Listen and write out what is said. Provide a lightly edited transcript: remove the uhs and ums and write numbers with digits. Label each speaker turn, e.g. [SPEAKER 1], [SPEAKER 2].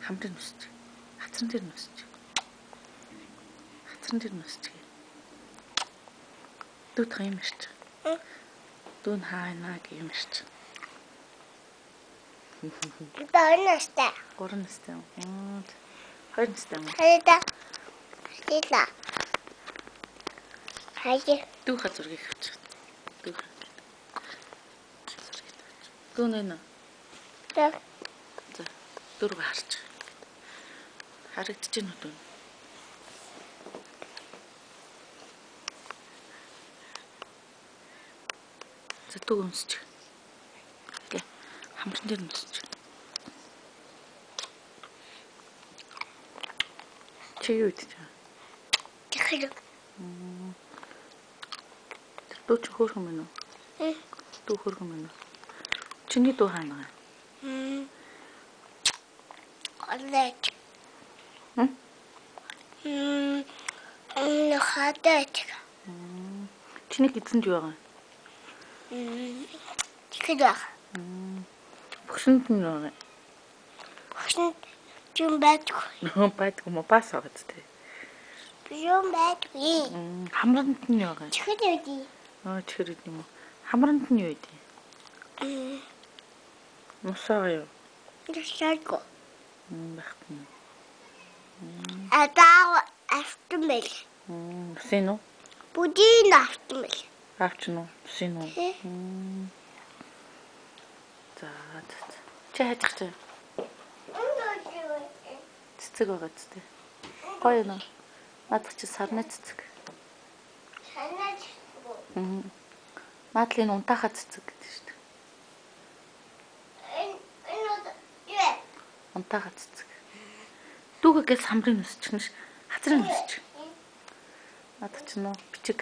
[SPEAKER 1] Хамрын нүсч. Хацран дээр нүсч. Хацран дээр нүсч. Дүүд юм шүү дээ. Дүүн хаана гэм шүү дээ.
[SPEAKER 2] Даан настай.
[SPEAKER 1] Гурван настай юм. Хоёр настай юм.
[SPEAKER 2] Хайда. Хайда. Хайда.
[SPEAKER 1] Дүүх зургийг авчих. Дүүх. Дүүн энэ.
[SPEAKER 2] За.
[SPEAKER 1] За. Дөрөв харч. Харагдаж байна уу дүүн? За дүү өмсч. Гэ. Хамран дээр өмсч. Чи юу идэж байгаа?
[SPEAKER 2] Тэхрэг.
[SPEAKER 1] Дүү чи хөөрхөн мөн үү? Дүү хөөрхөн мөн үү? Чиний дүү хаана байгаа?
[SPEAKER 2] Олег. Хатач.
[SPEAKER 1] Чиний гидсэнд юу байгаа?
[SPEAKER 2] Тэхрэг.
[SPEAKER 1] Бөхсөнд нь юу байгаа?
[SPEAKER 2] Хошин юм байдаг.
[SPEAKER 1] Байдгүй мо бас байгаа зү.
[SPEAKER 2] Юм байдаг.
[SPEAKER 1] Хамранд нь юу байгаа?
[SPEAKER 2] Тэхрэг үү?
[SPEAKER 1] Чихэр юм уу? Хамранд нь юу идэв? Мусаа юу?
[SPEAKER 2] Тэшээгүй.
[SPEAKER 1] Багтна.
[SPEAKER 2] Атаа автомэл.
[SPEAKER 1] Син үү?
[SPEAKER 2] Будин автомэл.
[SPEAKER 1] Авч нь уу? Син үү? За. Чи хайчих чи. Цэцэг байгаа зү. Гоё нөө. Надад чи сарны цэцэг.
[SPEAKER 2] Санаач.
[SPEAKER 1] Надлын унтаахаа цэцэг гэдэг шүү дээ. Унтаахаа цэцэг. Дүүгээс хамрын нүсчихнэш. Хацрын нүсч. Надад ч нөө бичиг.